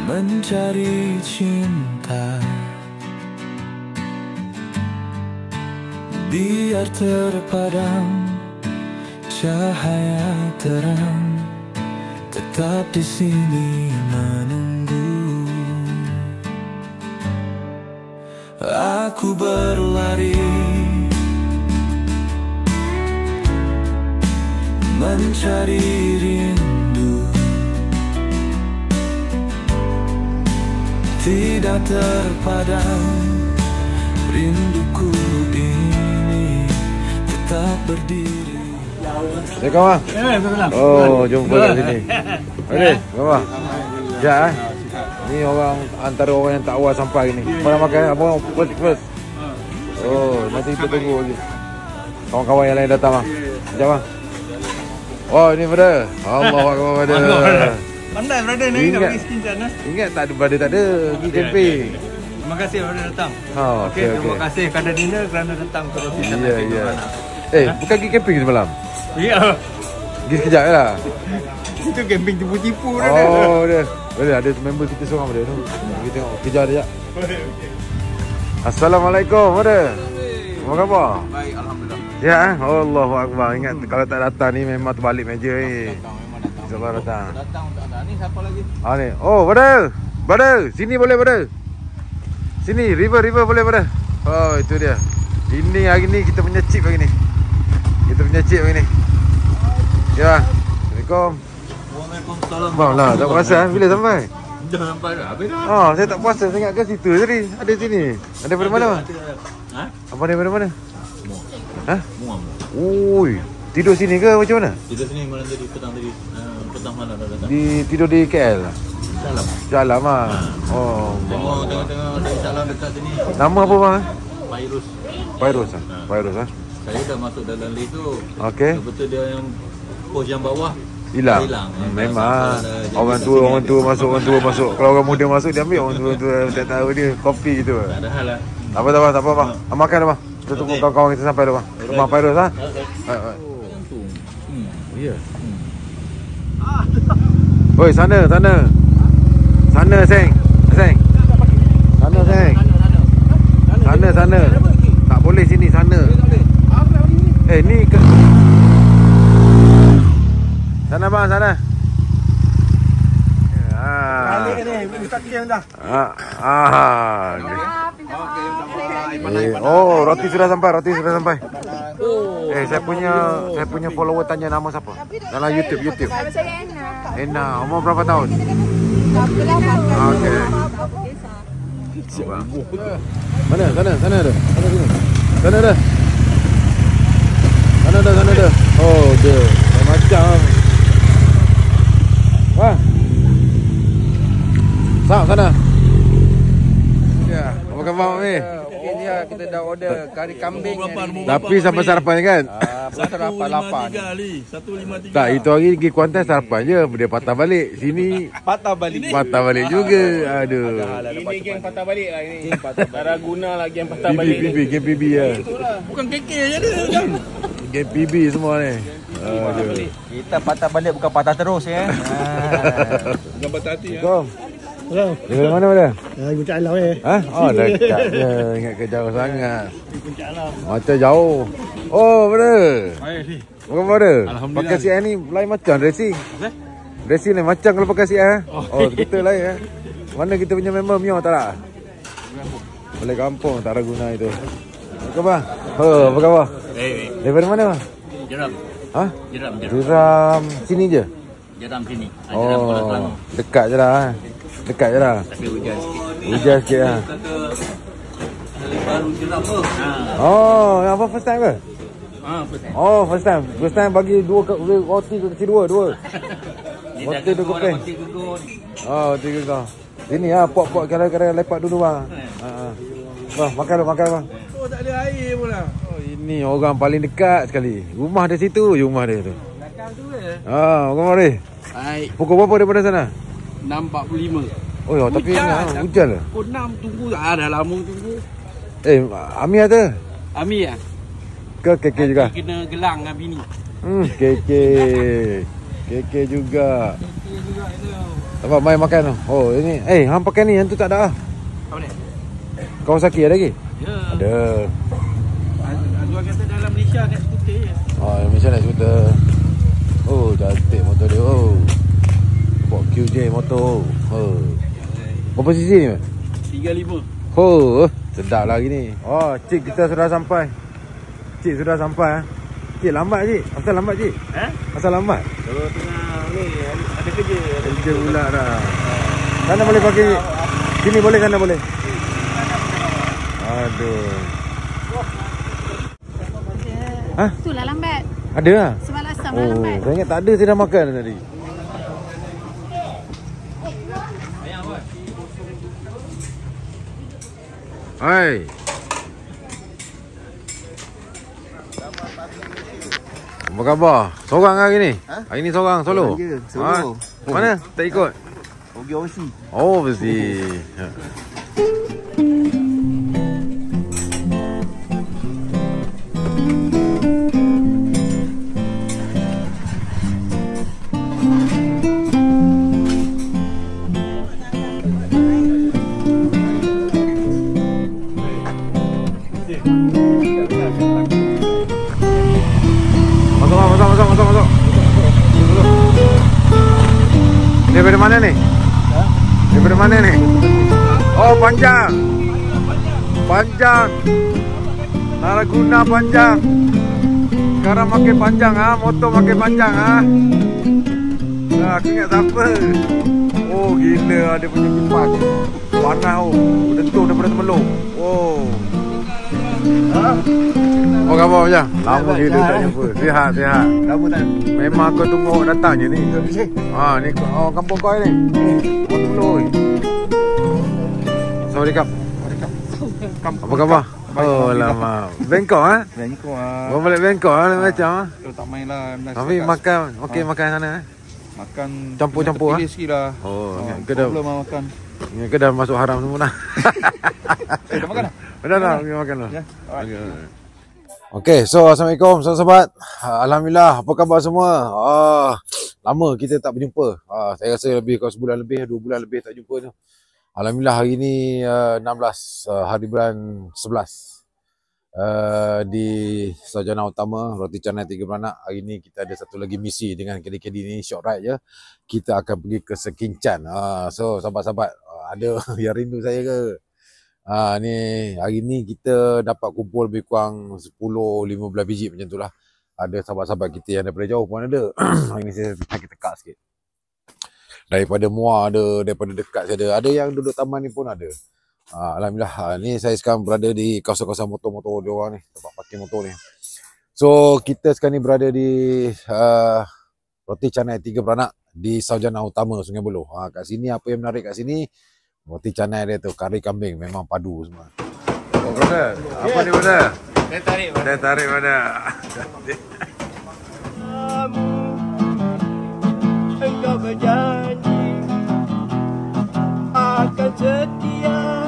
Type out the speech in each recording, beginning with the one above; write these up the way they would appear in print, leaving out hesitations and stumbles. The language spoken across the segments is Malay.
mencari cinta. Biar terpadam cahaya terang, tetap di sini menunggu. Aku berlari mencari rindu, tidak terpadam rinduku ini tetap berdiri. Assalamualaikum. Oh, jumpa kat sini. Okey, apa? Ya. Ni orang antara orang yang tak awal sampai ni. Mana makan apa first. Oh, nanti kita tunggu lagi. Kawan-kawan yang lain datang ah. Sekejap bang. Oh, ini brother. Allahu akbar brother. Pandai brother ni nak pergi skincan ah. Ingat tak ada brother tak ada pergi camping. Terima kasih brother datang. Okey, terima kasih kerana dinner kerana datang terus kita. Ya. Bukan pergi camping semalam. Ya. Pergi sekejap je lah. Itu camping tipu-tipu dah. Oh, dia. Boleh ada member kita seorang dia tu. Kita tengok kejar dia. Assalamualaikum, brother. Apa khabar? Baik, alhamdulillah. Ya, Allahu akbar. Ingat kalau tak datang ni memang terbalik meja ni. Sabar datang. Datang tak ada ni siapa lagi? Ah ni. Oh, brother. Brother, sini boleh brother. Sini, river boleh brother. Oh, itu dia. Ini hari ni kita punya chip hari ni. Kita punya chip hari ni. Ya. Assalamualaikum. Waalaikumsalam. Bang lah, tak puasa bila sampai? Dah sampai dah. Habis dah. Oh, saya tak puasa sangat ke situ tadi. Ada sini. Ada daripada mana? Ha? Apa daripada mana? Semua. Ha? Semua. Ui, tidur sini ke macam mana? Tidur sini malam tadi petang tadi. Petang malam dah datang. Tidur di KL. Salam. Jalan ah. Oh. Tengok salam dekat sini. Nama apa bang? Virus. Virus ah. Virus ah. Saya dah masuk dalam list tu. Okey. Betul dia yang pos yang bawah hilang. Memang orang tua masuk. Kalau orang muda masuk dia ambil, orang tua tak tahu dia kopi gitu. Tak ada hal lah. Tak apa bang. Makan dah bang. Kita tunggu kawan-kawan kita sampai dah bang. Rumah Virus ah. Baik. Ya. Oi, sana. Sana, Seng. Sana. Tak boleh sini, sana. Ni ke... Sana bang, sana. Balik ni, buka kem dah. Oh, roti sudah sampai. Saya punya follower tanya nama siapa? Dalam YouTube. Saya Ena, umur berapa tahun? 38 tahun. Okey. Mana? Sana ada. Sana ada. Oh, dia. Macam. Wah. Sana. Ya, apa khabar ni? Okey dia, kita dah order kari kambing ni. Tapi sampai sarapan kan? Sarapan 8. 153. Tak, itu hari pergi Kuantan sarapan je. Dia patah balik. Sini Patah balik. patah balik juga. Aduh. Ini geng patah balik lah ini. Darah guna lah geng patah balik. Geng PB ya. Bukan KK je dia. Geng PB semua ni. Aduh. Kita patah balik bukan patah terus ya. Bukan patah hati ya. Assalamualaikum. Dari mana dah? Puncak Alam Ha? Oh, dekat je. Ingat ke jauh sangat. Macam jauh. Oh, brother. Bukan brother. Pakai CR ni lain macam racing. Racing lain macam kalau pakai CR. Oh, kita lain Mana kita punya member Mio tak lah? Balik kampung tak ada guna itu. Apa khabar? Apa khabar? Daripada mana bang? Jeram. Ha? Jeram. Sini je? Jeram sini. Oh, dekat je lah. Tapi hujan sikit. Hujan sikit lah. Baru jeram tu. Oh, apa first time ke? First time. Oh, first time. First time bagi roti ke kecil dua. Roti tu kuping. Oh, tiga kau. Sini lah, pok-pok kadang-kadang lepak dulu bang. Bang, makan bang. Oh, tak ada air pula. Oh, ini orang paling dekat sekali. Rumah dia situ je, rumah dia tu. Belakang tu ke? Kau mari. Baik. Pukul berapa daripada sana? 6.45. Oh, ya, tapi hujan lah. Pukul 6 tunggu. Dah lama tunggu. Ami ada? Ami lah. Ke KK juga? Kena gelang dengan bini. KK juga. KK juga itu. Dapat main makan tu. Oh ini. Hang pakai ni, yang tu tak ada ah. Apa ni? Kawasaki ada lagi? Ya. Ada. Azwan kata dalam Malaysia naik skuter je. Oh, Malaysia naik skuter. Oh, cantik motor dia. Oh. Bawa QJ motor. Oh. Berapa cc ni? 35. Oh, sedap lagi ni. Oh, cik kita sudah sampai. Cik sudah sampai. Cik lambat cik. Asal lambat cik? Asal lambat? Kalau tengah ni ada kerja. Kerja pula dah. Sana boleh pakai. Sini boleh, sana boleh. Aduh. Hah? Itulah lambat. Ada lah? Semalam asam Oh, lambat. saya ingat tak ada, saya dah makan tadi. Hai. Apa khabar? Seorang hari ni? Hari ni seorang solo? solo. Mana? Tak ikut? Pergi overseas. Oh, mesti. Masuk. Daripada mana ni? Daripada mana ni? Oh, Panjang. Panjang. Naraguna Panjang. Sekarang makin panjang ah, motor makin panjang ah. Nah, aku ingat siapa? Oh, gila ada punya kipas. Panas oh. Berdentur daripada Temelung. Oh. Apa khabar macam? Lama gila tak jumpa. Sihat. Lama tak. Memang aku tunggu datang je ni. Ni kampung kau ni. Oh, Temelung. Assalamualaikum. Apa khabar? Oh lama. Bangkok ah? Bangkok Bawa balik Bangkok ah macam ah. Tak main lah. Tapi makan okey makan sana eh. Makan campur-campur ah. Sikit lah. Oh, ke dah makan. Ke dah masuk haram semua dah. Dah makan dah? Dah pergi makan dah. Ya. Okey, so assalamualaikum sahabat-sahabat. Alhamdulillah, apa khabar semua? Lama kita tak berjumpa. Saya rasa lebih kau sebulan lebih, 2 bulan lebih tak jumpa tu. Alhamdulillah hari ni 16 hari bulan 11 di Sarjana Utama Roti Canai 3 Beranak. Hari ni kita ada satu lagi misi dengan KD-KD ni, short ride je. Kita akan pergi ke Sekincan. So sahabat-sahabat, ada yang rindu saya ke? Ni hari ni kita dapat kumpul lebih kurang 10-15 biji macam tu lah. Ada sahabat-sahabat kita yang daripada jauh pun ada. Hari ni saya tekak sikit. Daripada Muar ada, daripada dekat saya ada yang duduk taman ni pun ada. Alhamdulillah. Ni saya sekarang berada di kawasan-kawasan motor-motor diorang ni, tempat parking motor ni. So kita sekarang ni berada di Roti Canai 3 Beranak di Sarjana Utama Sungai Buloh. Kat sini apa yang menarik kat sini, roti canai dia tu, kari kambing memang padu semua. Oh brother, apa ni brother? Dia tarik mana? Engkau berjanji akan setia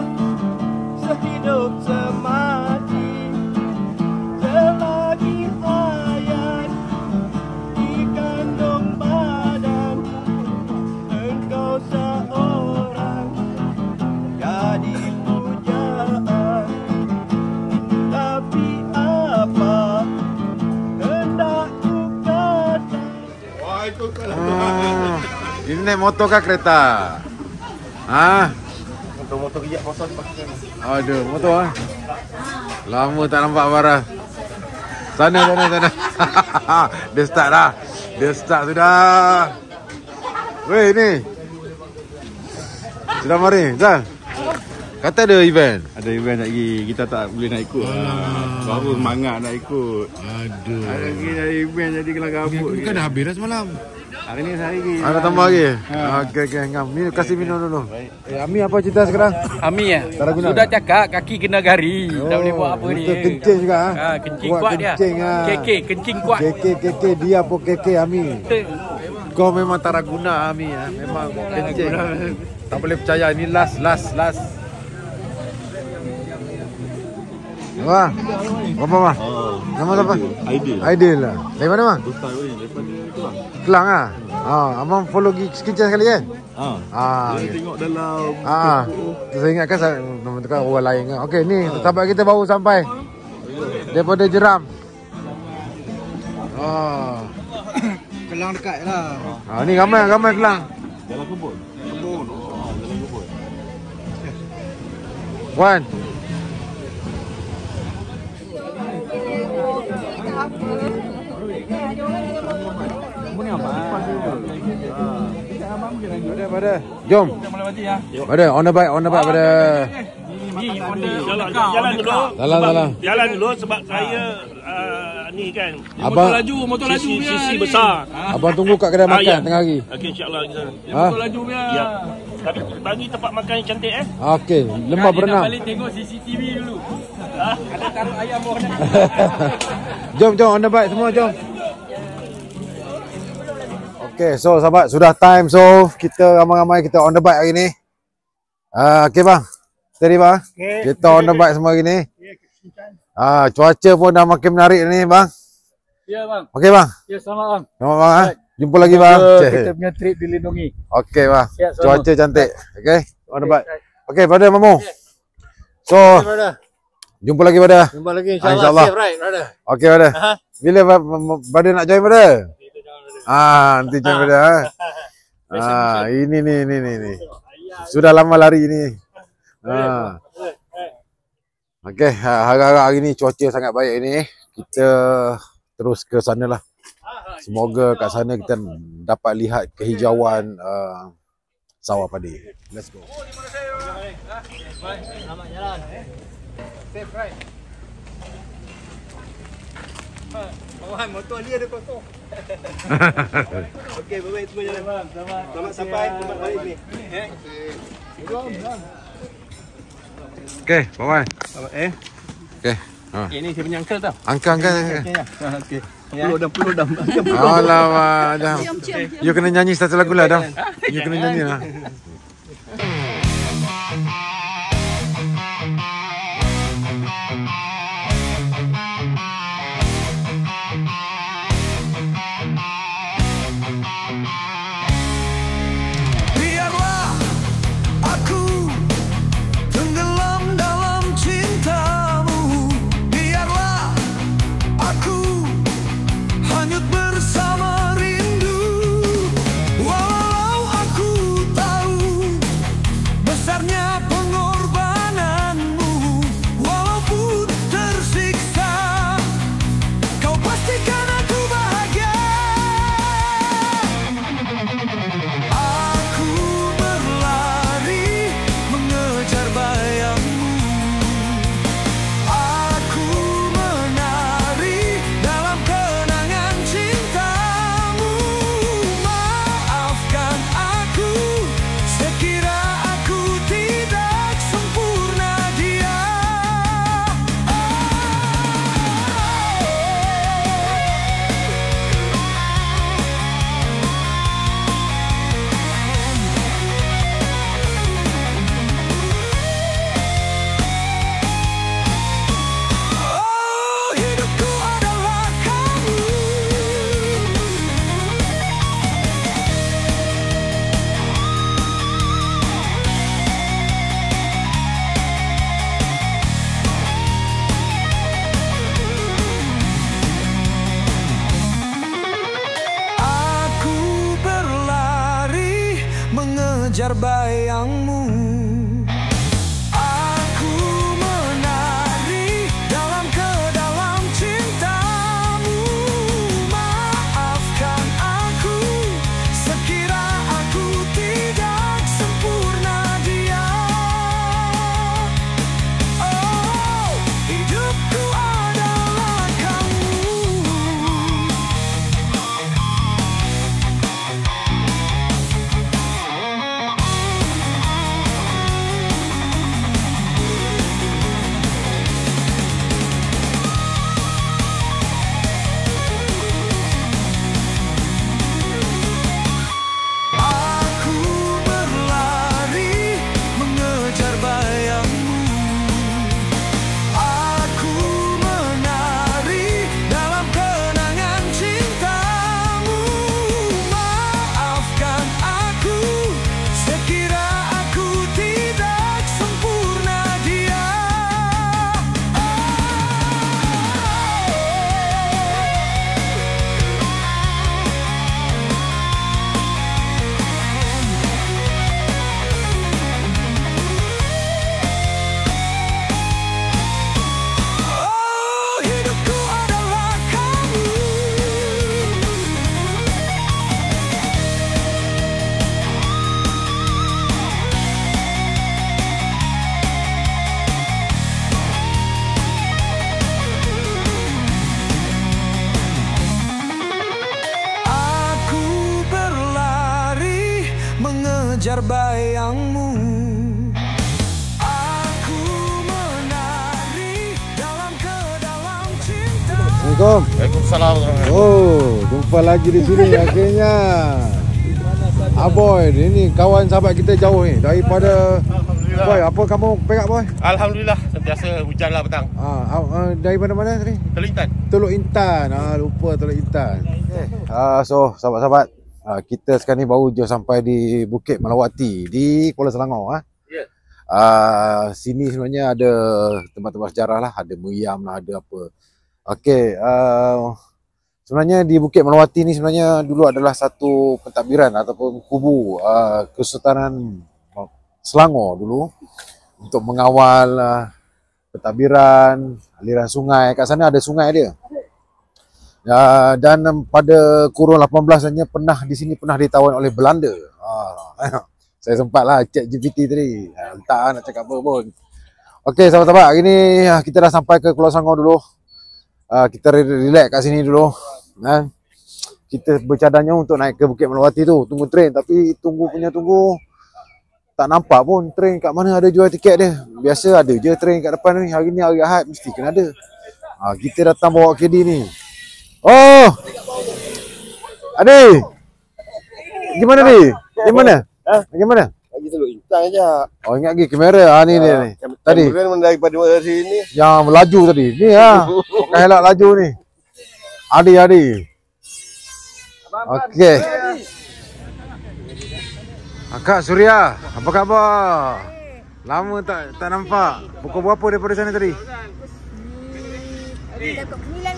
sehidup semati selagi hayat dikandung badan. Engkau seorang jadi pujaan, tapi apa hendakku kata. Wah, itu Ini naik motor kah kereta? Motor kejap kosong pakai. Aduh, motor lama tak nampak barang. Sana. Dia start dah. Dia start sudah. Weh ni. Sudah mari, Zal. Kata ada event. Ada event lagi, kita tak boleh nak ikut. Baru semangat nak ikut. Aduh. Hari lagi ada event jadi kena gabut. Bukan dah habis dah semalam. Hari ni sehari lagi. Ada tambah lagi? Okey, ngam. Ni kasih minum dulu. Ami apa cerita sekarang? Ami ya. Taraguna. Sudah cakap kaki kena gari. Tak boleh buat apa dia. Kencing juga kencing buat kuat dia. kencing, kencing kuat. KK dia apa KK Ami. Kau memang Taraguna Ami ya. Memang kencing. Tak boleh percaya, ini last. Bang. Apa bang? Nama siapa? Aidil. Aidil lah. Dari mana bang? Ustaz daripada Kelang. Kelang ah. Abang follow Kitchen sekali kan? Dia tengok dalam tu saya ingatkan nama tu kan orang lain kan. Okey ni sahabat kita baru sampai daripada Jeram. Kelang dekat lah. Ni ramai Kelang. Jalan kebun. Jalan kebun. Wan. Pada. Jom. Pada on the bike pada. Jalan dulu sebab saya ni kan. Abang motor laju sisi besar. Abang tunggu kat kedai makan tengah hari. Okey insya-Allah kita. Motor laju punya. Ya. Tapi bagi tempat makan yang cantik Okey, lembah berenang. Balik tengok CCTV dulu. Ada taruh ayam bawah ni. Jom on the bike semua jom. Okay, so sahabat sudah time, so kita ramai-ramai kita on the bike hari ni. Okay bang, steady bang. Kita on the bike semua hari ni. Cuaca pun dah makin menarik ni bang. Ya bang. Okay bang. Ya selamat bang. Selamat bang. Jumpa lagi bang. Kita punya trip dilindungi. Okay bang. Ya, Cuaca cantik. Okay, on the bike. Okay, brother Mamu. So, jumpa lagi brother. Jumpa lagi insyaAllah. Safe right brother. Okay brother. Bila brother nak join brother? Nanti join brother. Ini ni. Sudah lama lari ni. Okey, harap-harap hari ni cuaca sangat baik ni. Kita terus ke sana lah. Semoga kat sana kita dapat lihat kehijauan sawah padi. Let's go. Selamat jalan. Safe right. Kawan, motor dia ada kosong. Okey, bye-bye semua jalan. Selamat sampai tempat balik ni. Okay, bye-bye. Okay. Ini saya punya uncle tau. Angkat. Okey. Peluk dam. Alamak, Adam. You kena nyanyi satu lagu lah, Adam. You kena nyanyi lah. mengejar bayangmu. Aku menari dalam kedalam cintamu. Maafkan aku sekira aku tidak sempurna dia. Oh, hidupku adalah kamu. mengejar bayangmu. Aku menari dalam kedalam cinta. Assalamualaikum. Waalaikumsalam. Oh, jumpa lagi di sini akhirnya. Aboy, ini kawan sahabat kita jauh ni daripada. Boy, apa kamu perak boy? Alhamdulillah, sentiasa hujan lah petang. Dari mana-mana tadi? Teluk Intan. Teluk Intan. Lupa Teluk Intan. So, sahabat-sahabat, kita sekarang ni baru je sampai di Bukit Melawati di Kuala Selangor. Ya. Sini sebenarnya ada tempat-tempat sejarah lah, ada meriam lah, ada apa. Okey, sebenarnya di Bukit Melawati ni sebenarnya dulu adalah satu pentadbiran ataupun kubu Kesultanan Selangor dulu untuk mengawal pentadbiran, aliran sungai. Kat sana ada sungai dia. Dan pada kurun 18 hanya di sini pernah ditawan oleh Belanda. Saya sempatlah cek GPT tadi. Entah nak cakap apa pun. Okey, sahabat-sahabat, hari ni kita dah sampai ke Kuala Selangor dulu. Kita relax kat sini dulu. Kita bercadangnya untuk naik ke Bukit Melawati tu, tunggu train, tapi tunggu tak nampak pun train kat mana ada jual tiket dia. Biasa ada je train kat depan ni. Hari ni hari Ahad mesti kena ada. Kita datang bawa KD ni. Oh! Adi! Gimana ni? Gimana? Gimana? Lagi Teluk Intan je. Oh, ingat lagi kamera. Ni. Tadi. Kamera daripada sini. Yang melaju tadi. Ni Pakai helak laju ni. Adi. Okey. Kak Suria, apa khabar? Lama tak nampak. Pukul berapa daripada sana tadi?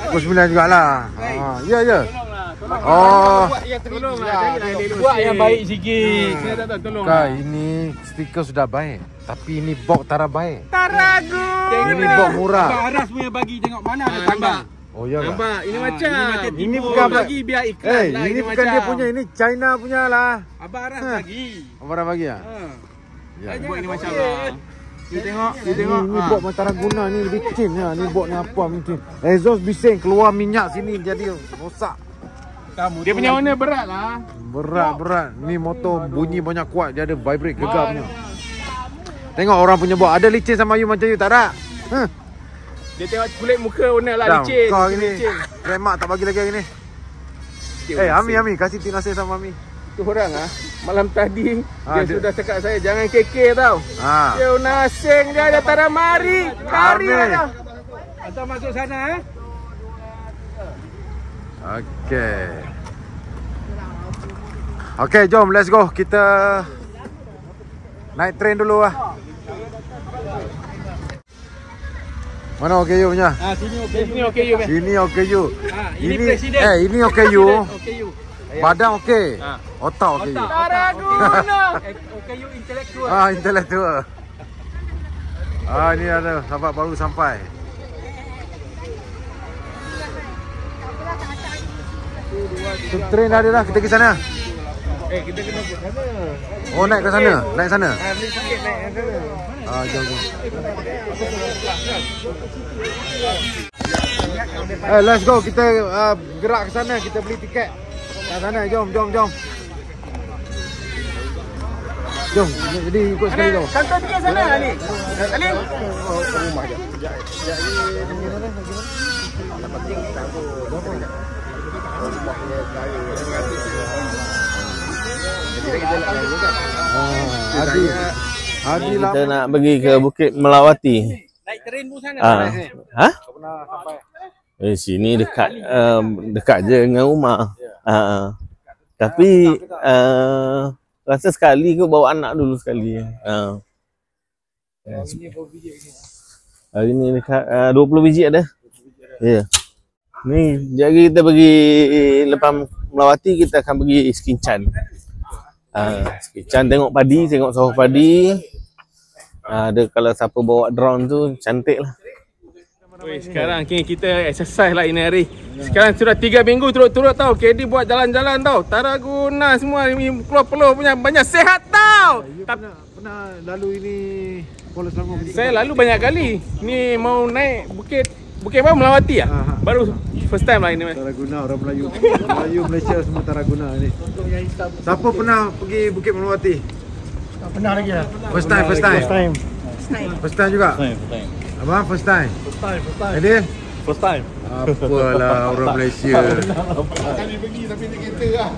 Pukul 9 jugalah. Ya. Oh. Buat yang baik sikit. Saya tak tolong. Kak, ini stiker sudah baik, tapi ini box tak baik. Taragu. Ini box murah. Abang Aras punya bagi tengok mana ada tambah. Oh ya. Nampak? Ini macam. Ini bukan bagi biar iklan lah. ini bukan dia punya, ini China punya lah. Abang Aras bagi. Abang Aras bagi ah? Ya. Buat ini macam lah. You tengok. Ini box Tarragona ni lebih kecil lah. Ni box ni apa mungkin. Exhaust bising keluar minyak sini jadi rosak. Dia punya warna berat lah. Berat. Ni motor bunyi banyak kuat, dia ada vibrate gegar punya. Tengok orang punya box, ada licin sama you macam you tak ada? Dia tengok kulit muka warna lah licin. Kau hari ni remak tak bagi lagi hari ni. Ami kasih tinasih sama Ami. Tu orang malam tadi dia sudah cakap saya jangan kekeh tau. Dia nasing dia ada tak mari. Kari dah. Atau masuk sana Okey, jom let's go. Kita naik train dulu lah. Mana OKU punya? Sini OKU. Sini OKU. Ini presiden. Ini OKU. Badan okey. Otak okey. Tarragona. OKU intelektual. Intelektual. Ini ada sahabat baru sampai. Train dah ada dah, kita ke sana. Kita kena ke sana. Oh, naik ke sana? Naik sana? Beli tiket naik ke sana. Jom. Let's go, kita gerak ke sana, kita beli tiket. Kat sana, jom. Jom, jadi ikut sekali tu. Kantor tiket sana Ali. Ali. Rumah je. Adi kita nak pergi ke Bukit Melawati. Naik train pun sana. pernah sampai. Sini dekat je dengan rumah. Tapi rasa sekali ke bawa anak dulu sekali. Hari ni dekat 20 biji ada. Ya. Ni jadi kita pergi lepas Melawati kita akan pergi Skinchan. Skinchan tengok padi, tengok sawah padi. Ada kalau siapa bawa drone tu cantik lah. Sekarang kita exercise lah ini hari. Sekarang sudah 3 minggu turut-turut tau. KD buat jalan-jalan tau. Tarragona semua keluar peluh punya banyak sehat tau. Pernah lalu ini Kuala Selangor. Saya lalu banyak kali. Ni mau naik Bukit apa? Melawati lah. Baru first time lah ini. Tarragona, orang Melayu. Melayu Malaysia semua Tarragona ni. Siapa pernah pergi Bukit Melawati? Tak pernah lagi lah. First time. First time. First time juga. Abang first time. Jadi First time. apalah orang Malaysia. Kali pergi tapi naik kereta lah.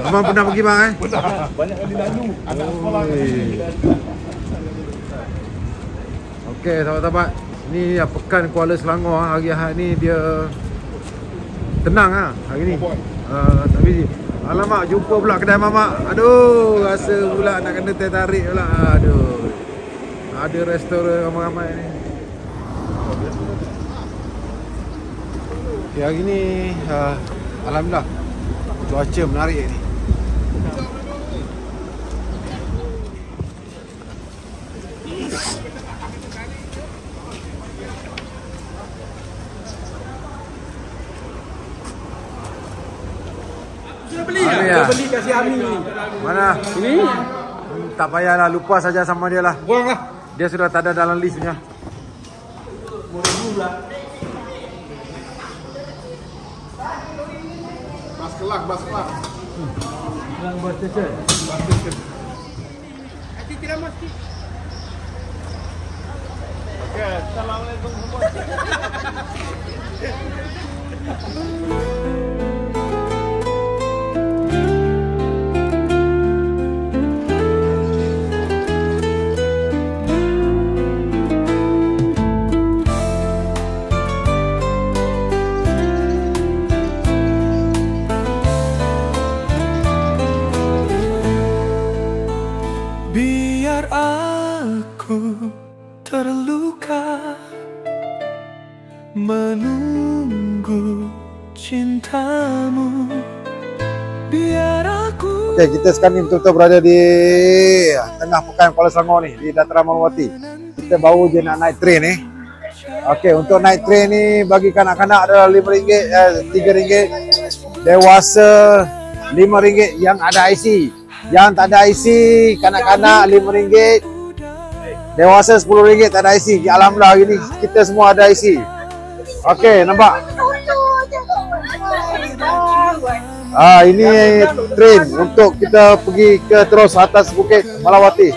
Abang pernah pergi bang eh? Pernah. Banyak kali lalu. Anak sekolah kat sini. Okey sahabat-sahabat, ni pekan Kuala Selangor hari Ahad ni dia tenang hari ni. Tapi alamak jumpa pula kedai mamak. Aduh, rasa pula nak kena tertarik pula. Aduh. Ada restoran ramai-ramai ni. Okay, hari ni alhamdulillah cuaca menarik ni. Beli kasih Ami ni. Mana? Ini? Tak payahlah, lupa saja sama dia lah. Buanglah. Dia sudah tak ada dalam listnya. Bas kelak. Bas station. Nanti kira mesti. Okay, assalamualaikum semua. Biar aku terluka menunggu cintamu. Biar aku. Okay, kita sekarang ni betul-betul berada di tengah pekan Kuala Selangor ni, di Dataran Merawati. Kita baru je nak naik train ni. Okey, untuk naik train ni bagi kanak-kanak adalah RM5, RM3. Dewasa RM5 yang ada IC. Yang tak ada IC, kanak-kanak RM5. Dewasa RM10 tak ada IC. Alhamdulillah hari ni kita semua ada IC. Okey, nampak? Ini train untuk kita pergi ke terus atas Bukit Melawati.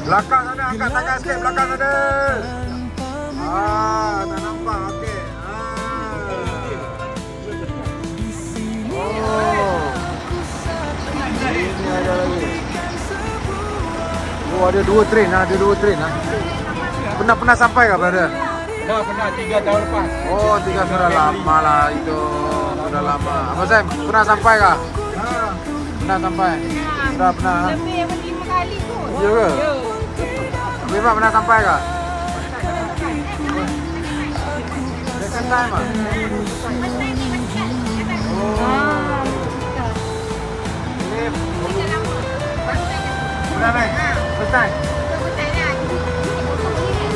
Belakang sana, angkat tangan sikit belakang sana. Tak nampak. Okey. Ini ada lagi. Oh, ada dua train. Pernah sampai ke brother? Pernah 3 tahun lepas. Oh, 3 sudah lama lah itu. Sudah lama. Abang Sam, pernah sampai kah? Pernah sampai? Sudah pernah. Lebih 5 kali kot. Ya ke? Memang pernah sampai kah? Second time ah? Oh. Ini pernah naik? First time?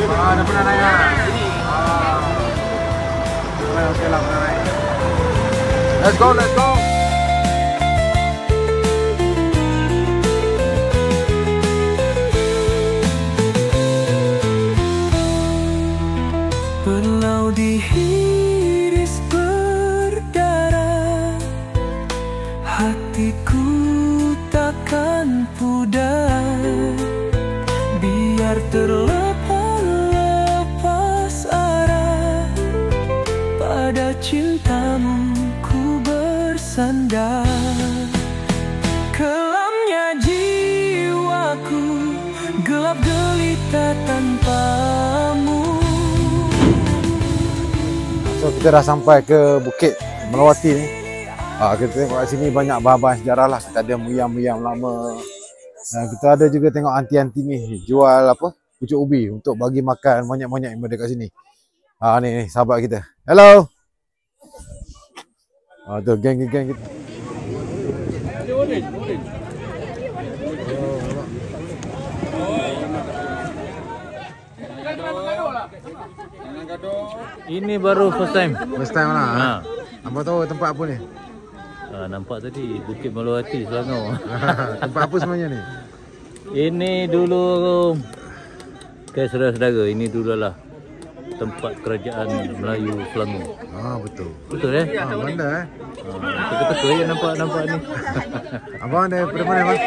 Dah pernah naik lah. Okey lah, pernah naik. Let's go. Belau dihiris berdarah, hatiku takkan pudar. Biar terlepas arah, pada cintamu ku bersandar. Kelamnya jiwaku gelap gelita tanpamu. So kita dah sampai ke Bukit Melawati ni. Kita tengok kat sini banyak bahan-bahan sejarah lah. Kita ada muyang-muyang lama. Kita ada juga tengok anti-anti ni jual apa? Pucuk ubi untuk bagi makan monyet-monyet yang berada kat sini. Ni sahabat kita. Hello. Tu geng kita. Ini baru first time. First time lah. Apa tahu tempat apa ni? Nampak tadi Bukit Melawati Selangor. Tempat apa sebenarnya ni? Ini dulu ke saudara-saudara, ini dulu lah tempat kerajaan Melayu Selangor. Betul. Betul Mana Teka-teka yang nampak ni. Abang daripada mana bang?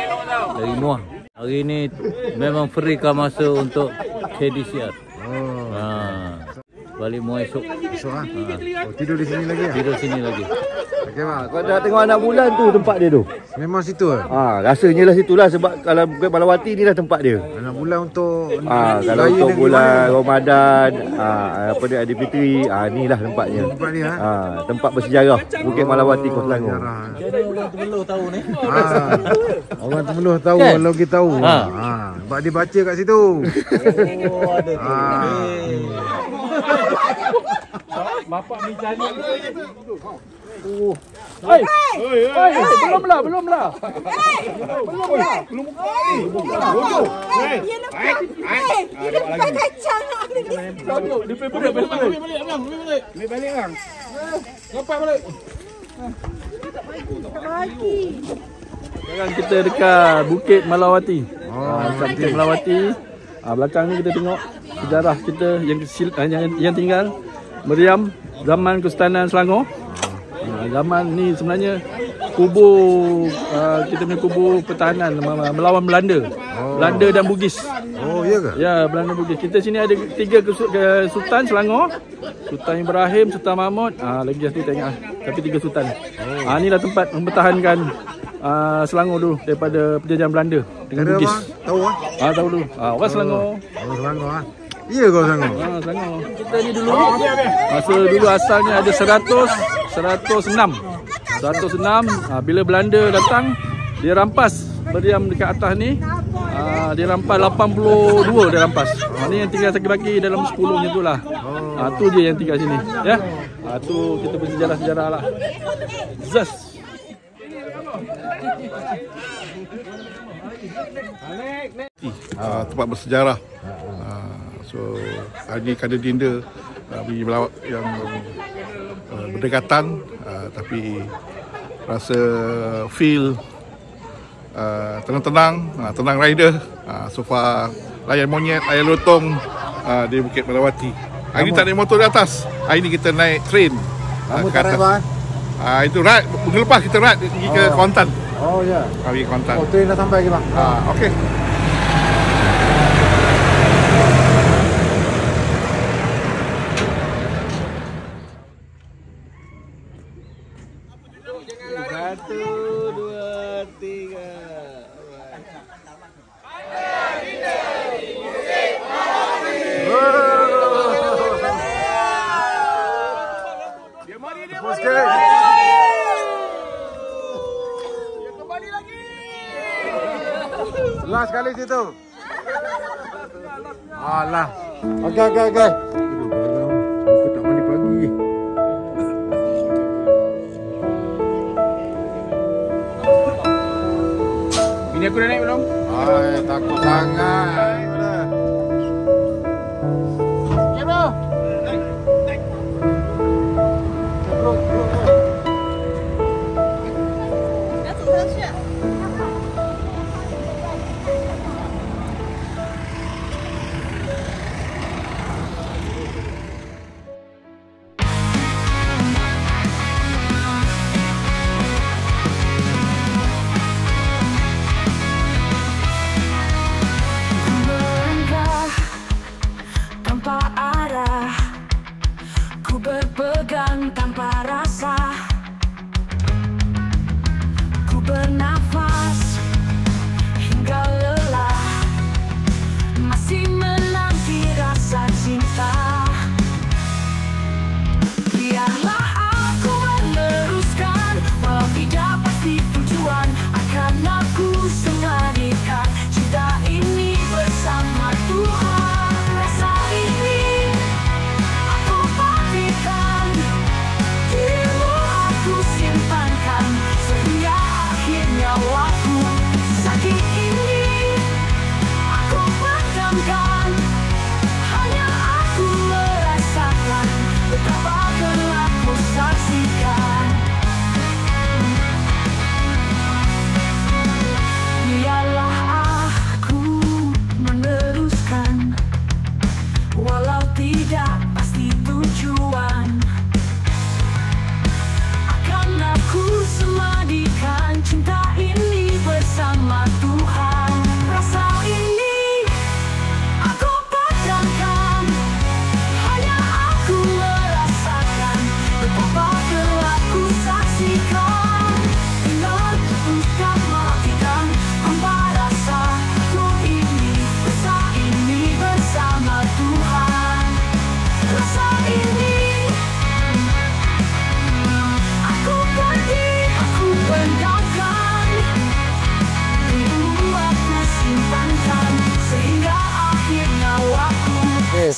Dari Muar. Hari ni memang free masa untuk KDCR. Balik Muar esok. Esok tidur di sini lagi Tidur sini lagi. Okey bang. Kau dah tengok anak bulan tu tempat dia tu. Memang situ Rasanya lah situlah sebab kalau Bukit Malawati ni lah tempat dia. anak bulan untuk Kalau untuk bulan Ramadan, apa dia Aidilfitri, ni lah tempatnya. tempat ni Tempat bersejarah Bukit Malawati Kos Selangor. Orang Temeloh tahu ni. Orang Temeloh tahu, kalau kita tahu. Sebab dia baca kat situ. Ada tu. Bapak ni cari. Belum lah. Sekarang kita dekat Bukit Malawati. Bukit Malawati. Belakang ni kita tengok sejarah kita yang tinggal meriam zaman Kesultanan Selangor. Zaman ni sebenarnya kubur kita punya kubur pertahanan melawan Belanda. Belanda dan Bugis. Ya ke? Ya, Belanda Bugis. Kita sini ada 3 Sultan Selangor. Sultan Ibrahim, Sultan Mahmud, lagi satu tengok. Tapi 3 sultan. Inilah tempat mempertahankan Selangor dulu daripada penjajahan Belanda dengan Bugis. Tahu Tahu dulu. Orang Selangor. Selangor Ya kau Selangor. Selangor. Kita ni dulu masa dulu asalnya ada 106. Bila Belanda datang, dia rampas meriam dekat atas ni. Dia rampas 82 dia rampas. Ni yang tinggal lagi dalam 10 macam tu lah. Tu dia yang tinggal sini. Ya. Tu kita bersejarah-sejarah lah. Zas. Tempat bersejarah. So hari kada dinda bagi melawat yang berdekatan, tapi rasa feel tenang-tenang, tenang rider. So far layan monyet, layan lotong di Bukit Malawati. Hari ni tak naik motor di atas. Hari ni kita naik train ke atas. Itu ride, minggu lepas kita ride pergi ke Kuantan. Ya. Pergi Kuantan. Train dah sampai ke bang? Okey. Last kali situ. Alah. Okey. Aku tak mandi pagi. Bini aku dah naik belum? Takut sangat. Ya bro.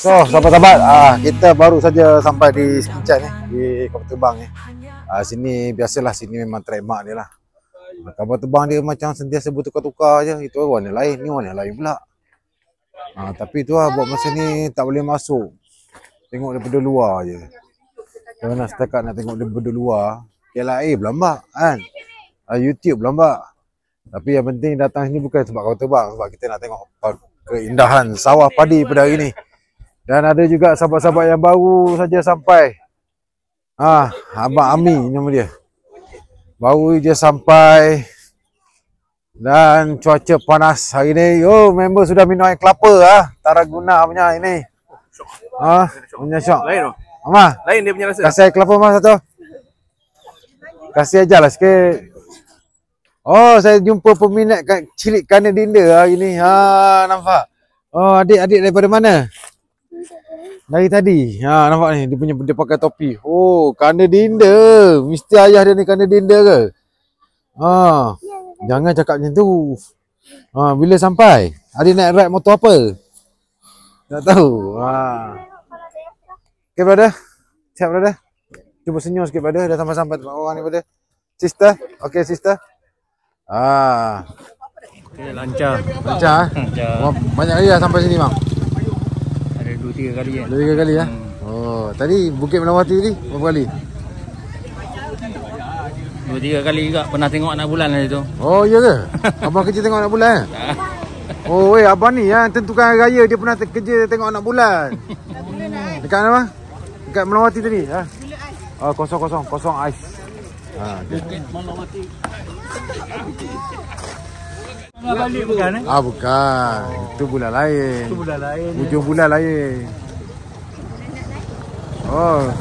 So, sahabat-sahabat, kita baru saja sampai di Skinchan ni, di kapal terbang ni. Sini biasalah, sini memang trademark dia lah. Kapal terbang dia macam sentiasa bertukar-tukar je. Itu warna lain, ni warna lain pula. Tapi tu lah, buat masa ni tak boleh masuk. Tengok daripada luar je. Kerana setakat nak tengok daripada luar, KLIA berlambak kan. YouTube berlambak. Tapi yang penting datang sini bukan sebab kapal terbang, sebab kita nak tengok keindahan sawah padi pada hari ni. Dan ada juga sahabat-sahabat yang baru saja sampai. Abang Ami nama dia. Baru je sampai. Dan cuaca panas hari ni. Member sudah minum air kelapa Taraguna punya ini. Punya syok. Lain tu. Mama, Lain dia punya rasa. kasih air kelapa Mama satu. Kasih aja lah sikit. Saya jumpa peminat cilik kana dinda hari ni. Nampak. Adik-adik daripada mana? Dari tadi. Nampak ni dia pakai topi. Kana dinda. Mesti ayah dia ni kana dinda ke? Jangan cakap macam tu. Bila sampai? Adik naik ride motor apa? Tak tahu. Okay brother. Siap brother. Cuba senyum sikit brother. Dah sampai-sampai tempat orang ni brother. Sister. Okay sister. Okay, lancar. Lancar Banyak kali dah sampai sini bang? Ada 2-3 kali kan. 2-3 kali tadi Bukit Melawati tadi berapa kali? 2-3 kali juga pernah tengok anak bulan lah itu. Ya ke? Abang kerja tengok anak bulan abang ni yang tentukan hari raya dia pernah kerja tengok anak bulan. Dekat mana? Dekat Melawati tadi kosong ais. Bukit Melawati. Balik bukan bukan. Itu bulan lain. Hujung bulan lain.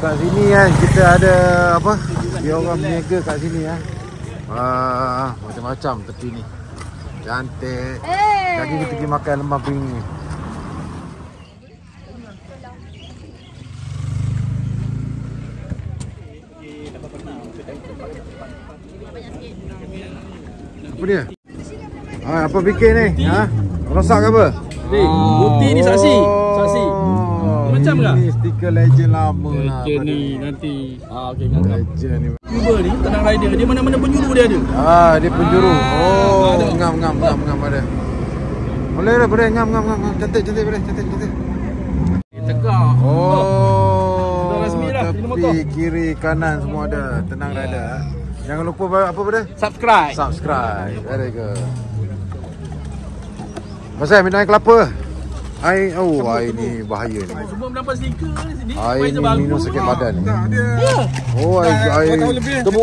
Kat sini kan kita ada apa? Dia orang berniaga kat sini macam-macam tepi ni. Cantik. Jadi kita pergi makan lemah ping ni. Apa dia? Apa bikin ni? Rosak ke apa? Putih ni saksi. Macam ke? Ini stiker legend lama lah. Legend ni nanti. Okey ngangkap. Legend ni. Cuba ni tenang rider. Dia mana-mana penjuru dia ada. Dia penjuru. Ngam ada. Boleh dah, boleh ngam. Cantik boleh, cantik. Tegak. Dah rasmi dah. Tepi, kiri, kanan semua ada. Tenang rider. Jangan lupa apa benda? Subscribe. Very good. Pasal minum air kelapa. Air ni bahaya ni. Semua mendapat stiker ni sini. Air ni minum sakit badan ni. Air Tebu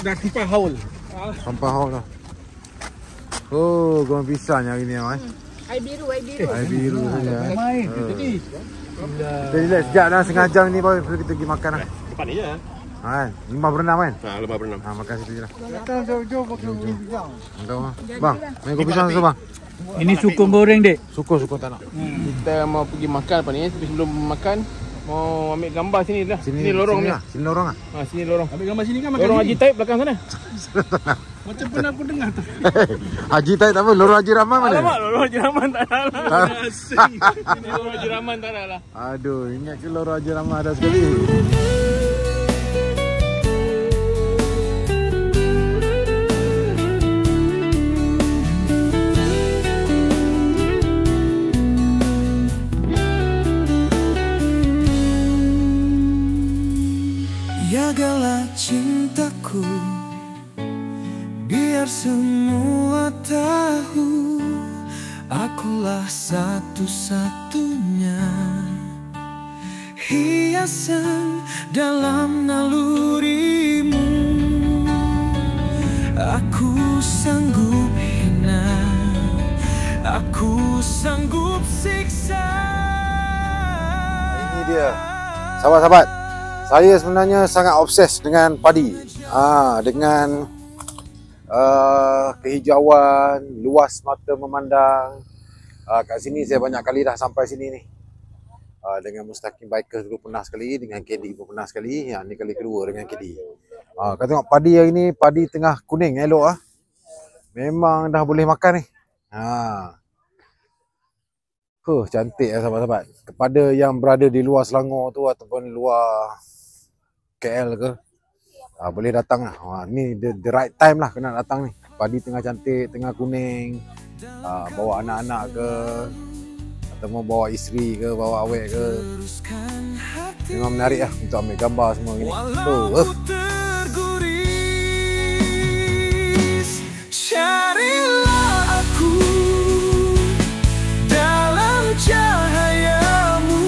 dah tumpah haul. Sampah haul lah. Goreng pisang hari ni Air biru. Air biru saja. Jadi sekejap dah setengah jam ni baru kita pergi makan lah. Cepat ni je. 5 berenam kan? 5 berenam. Makan situ je lah. Bang, main kopi pisang tu bang. Ini sukun goreng dek. Sukun tak nak. Kita mau pergi makan apa ni? Sebelum makan mau ambil gambar sini lah. Sini lorong ni. Sini lorong ah. Sini lorong. Ambil gambar sini kan makan. Lorong Haji Taib belakang sana. Macam pernah aku dengar tu. Haji Taib tak apa, lorong Haji Rahman mana? Alamak, lorong Haji Rahman tak ada lah. Sini lorong Haji Rahman tak ada lah. Aduh, ingat ke lorong Haji Rahman ada sekali. Jagalah cintaku, biar semua tahu akulah satu-satunya hiasan dalam nalurimu. Aku sanggup hina, aku sanggup siksa. Ini dia, sahabat-sahabat. Saya sebenarnya sangat obses dengan padi. Dengan kehijauan, luas mata memandang. Kat sini saya banyak kali dah sampai sini ni. Dengan Mustaqim Bikers dulu pernah sekali, dengan KD pun pernah sekali. Ni kali kedua dengan KD. Kau tengok padi hari ni, padi tengah kuning elok Memang dah boleh makan ni. Cantik lah sahabat-sahabat. Kepada yang berada di luar Selangor tu ataupun luar KL ke, boleh datang lah. Ni the right time lah kena datang ni. Padi tengah cantik, tengah kuning. Bawa anak-anak ke, ataupun bawa isteri ke, bawa awek ke. Memang menarik lah untuk ambil gambar semua gini. Carilah aku dalam cahayamu,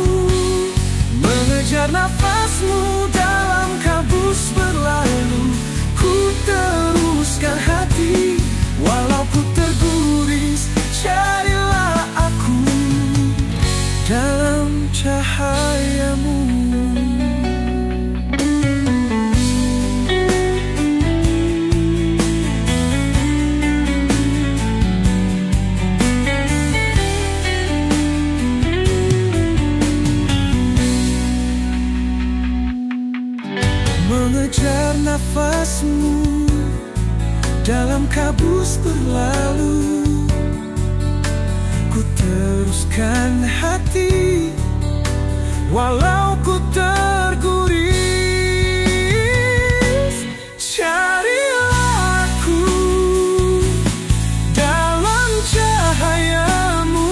mengejar nafasmu dalam kabus berlalu. Ku teruskan hati walau ku terguris. Carilah aku dalam cahayamu. Mengejar nafasmu dalam kabus berlalu. Ku teruskan hati walau ku terguris. Carilah aku dalam cahayamu,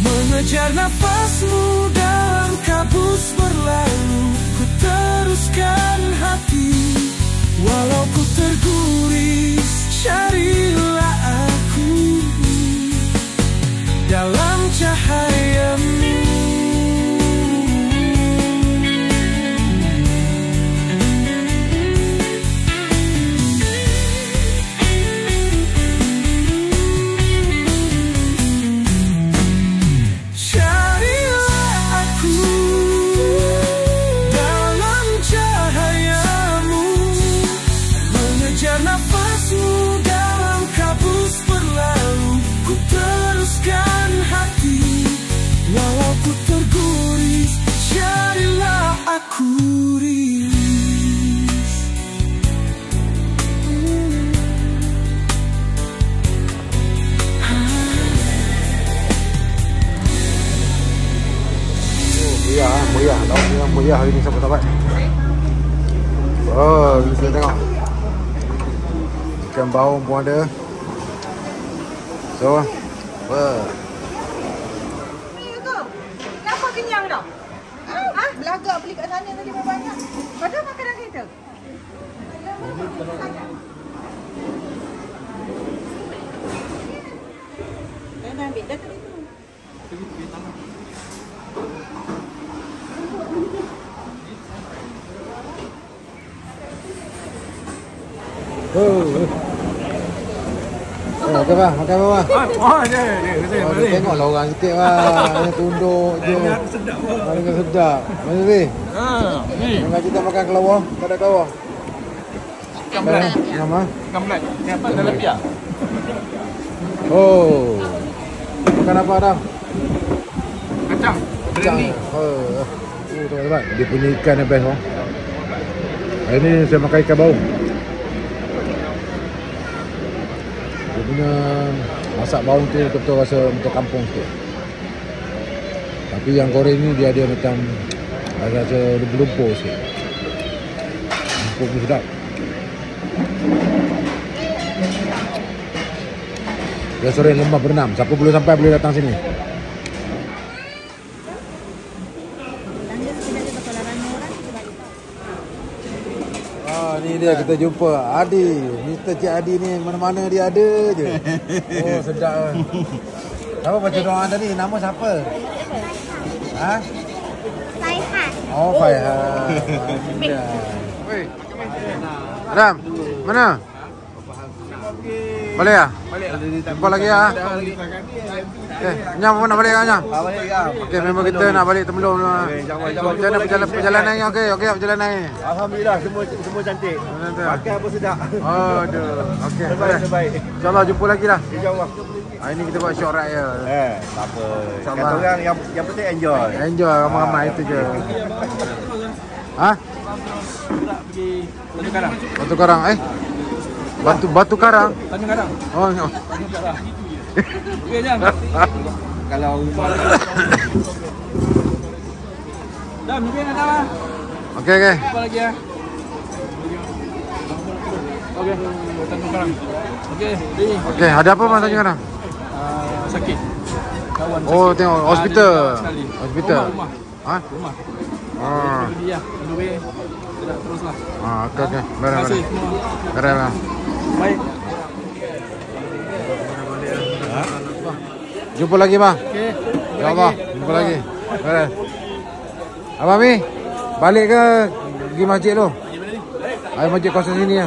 mengejar nafasmu dalam kabus berlalu. Ku teruskan hati walau ku terguris. Carilah aku dalam cahayamu. Meriah hari ni sahabat-sahabat. Oh, kita tengok ikan baung pun ada. So, Kenapa kenyang dah? Belagak beli kat sana tadi banyak. Padahal makanan kita. Dah ambil dah tadi tu. Makan bang, makan bang. Tengoklah orang kita bang, tunduk je. Paling sedap. Mana ni? Ni. Kita makan kelawar, tak ada kelawar. Ikan belat. Nama? Ikan belat. Siapa dalam pia? Oh. Makan apa Adam? Kacang. Berani. Teman-teman, dia punya ikan yang best bang. Hari ni saya makan ikan baung. Dia punya masak baung tu betul-betul rasa macam kampung sikit. Tapi yang goreng ni dia ada macam rasa lumpur-lumpur sikit. Lumpur pun sedap. Restoran Lembah Berenam. Siapa belum sampai boleh datang sini. Ni dia kita jumpa Adi. Mr. Cik Adi ni mana-mana dia ada je. Oh sedap. Apa baca doa tadi? Nama siapa? Ha? Faihan. Oh Faihan. Wei. Adam, mana? Balik ah? Balik. Jumpa lagi ah. Nyam nak balik kan Nyam? Balik ya. Okey, member kita nak balik Temelung. Perjalanan ni okey perjalanan ni. Alhamdulillah semua cantik. Makan apa sedap. Aduh. Okey. Baik. InsyaAllah jumpa lagi lah. InsyaAllah. Hari ni kita buat short ride je. Tak apa. Kata orang yang penting enjoy. Enjoy ramai-ramai itu je. Ha? Pergi Batu Karang. Batu Karang Batu Karang. Tanjung Karang. Oh. Tanjung Karang. Okey jam. kalau Dah, mungkin ada lah. Okey. Apa lagi ya? Okey, tanggung barang. Okey, ada apa Mas tanya sekarang? Sakit. Kawan sakit. Oh, tengok hospital. Hospital. Rumah. Ha? Rumah. Ah. Dia anyway, tidak teruslah. Okey. Beres. Beres. Baik. Jumpa lagi bang. Okey. Ya Allah, jumpa lagi. Beres. Abang Mi, balik ke pergi masjid tu? Ayo masjid kawasan sini ya.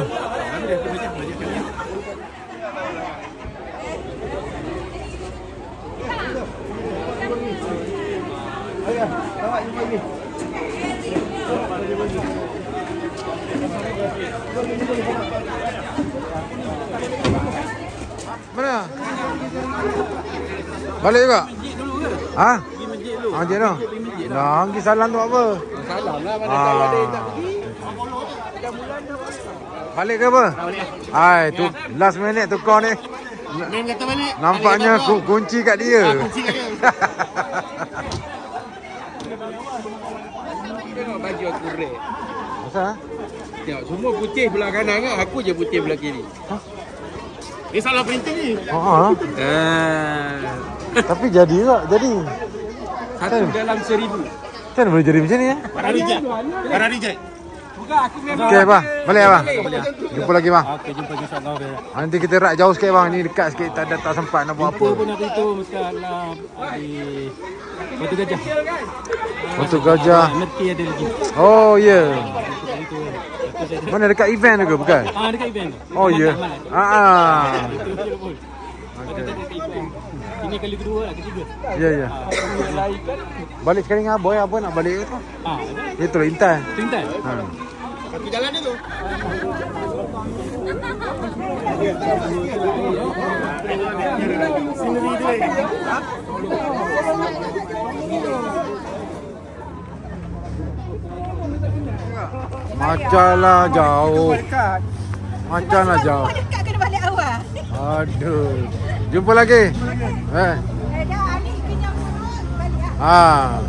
Mana? Balik juga? Ha? Masjid tu? Dah, pergi salam tu apa? Salam lah, mana tahu ada yang tak pergi. Balik ke apa? Hai, tu last minute tukar ni. Mem kata balik. Nampaknya kunci kat dia. Kunci kat dia. Tengok baju aku red. Masa? Tengok semua putih belah kanan kan, aku je putih belah kiri. Dia salah printing ni. Ha. Tapi jadi tak? Jadi. Satu dalam 1000. Macam mana boleh jadi macam ni ya? Barang reject. Bukan, aku memang. Okey bang, balik bang. Jumpa lagi bang. Okey, jumpa insya-Allah. Nanti kita rak jauh sikit bang. Ni dekat sikit, tak sempat nak buat apa. Jumpa pun hari tu mestilah di Batu Gajah. Batu Gajah. Nanti ada lagi. Oh ya. Mana dekat event tu ke bukan? Dekat event. Oh ya. Ini kali kedua lah, ketiga. Ya. Balik sekarang dengan Aboy, apa nak balik ke tu? Itu Intan. Intan. Satu jalan dia tu. Macamlah jauh. Macamlah jauh. Dekat kena balik awal. Aduh. Jumpa lagi. Dah, ni kenyang perut balik ah.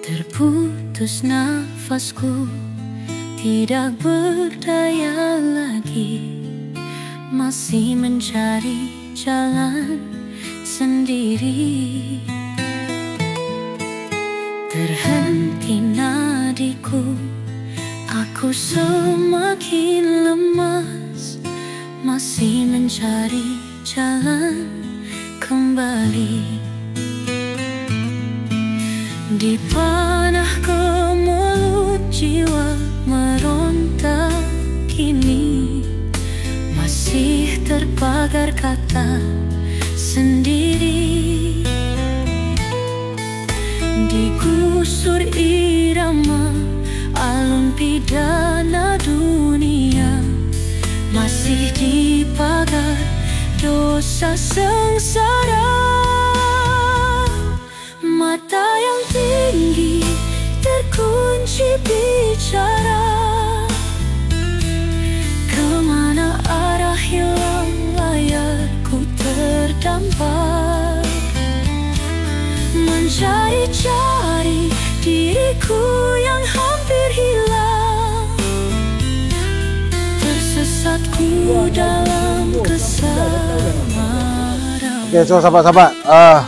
Terputus nafasku, tidak berdaya lagi, masih mencari jalan sendiri. Terhenti nadiku, aku semakin lemas, masih mencari jalan kembali. Di panah kemelut jiwa meronta kini, masih terpagar kata sendiri. Digusur irama alun pidana dunia, masih dipagar dosa sengsara. Mata yang tinggi terkunci bicara, kemana arah hilang layarku terdampar. Mencari-cari diriku yang hampir hilang, tersesatku dalam kesamaran. Okey, so sahabat-sahabat,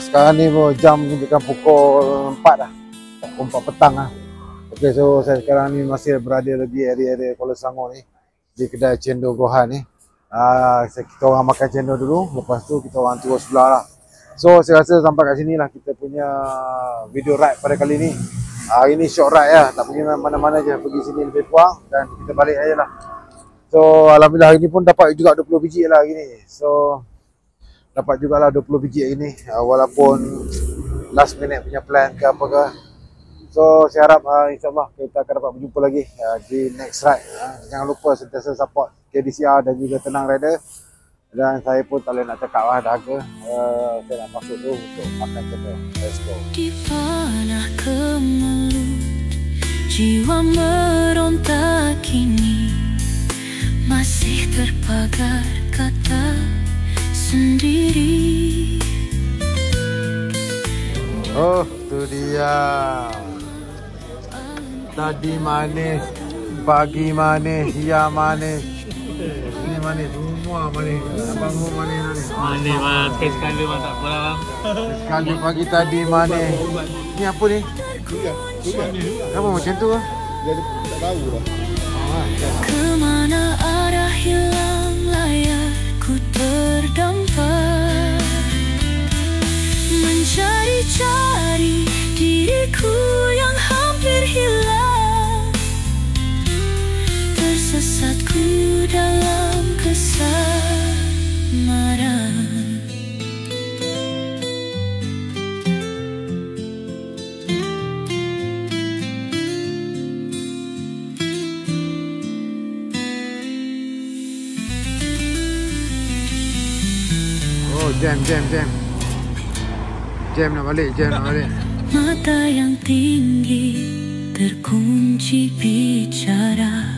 sekarang ni jam menunjukkan pukul 4 dah. Pukul 4 petang lah. Okey, so saya sekarang ni masih berada di area Kuala Selangor ni, di kedai cendol Grohan ni. Kita orang makan cendol dulu, lepas tu kita orang turun sebelah lah. So saya rasa sampai kat sini lah kita punya video ride pada kali ni. Ini short ride lah, tak pergi mana-mana je, pergi sini lebih kurang dan kita balik aja lah. So alhamdulillah hari ni pun dapat juga 20 biji lah hari ni. So dapat jugalah 20 biji hari ni, walaupun last minute punya plan ke apa ke. So saya harap insyaAllah kita akan dapat berjumpa lagi di next ride. Jangan lupa sentiasa support KDCR dan juga Tenang Rider. Dan saya pun tak boleh nak cakap dahaga. Saya nak masuk dulu untuk makan cendol. Let's go. Di panah kemelut, jiwa meronta kini, masih terpagar kata sendiri. Oh, tu dia. Tadi manis, pagi manis, siang manis. Ini manis, semua manis. Abang Hu manis ni. Manis bang, sekali bang tak apa bang. Sekali pagi tadi manis. Ni apa ni? Kenapa macam tu? Jadi tak tahu lah. Kemana arah hilang layarku terdampar, mencari-cari diriku yang hampir hilang, tersesatku dalam kesamaran. Oh, jam. Jam nak balik. Mata yang tinggi terkunci bicara.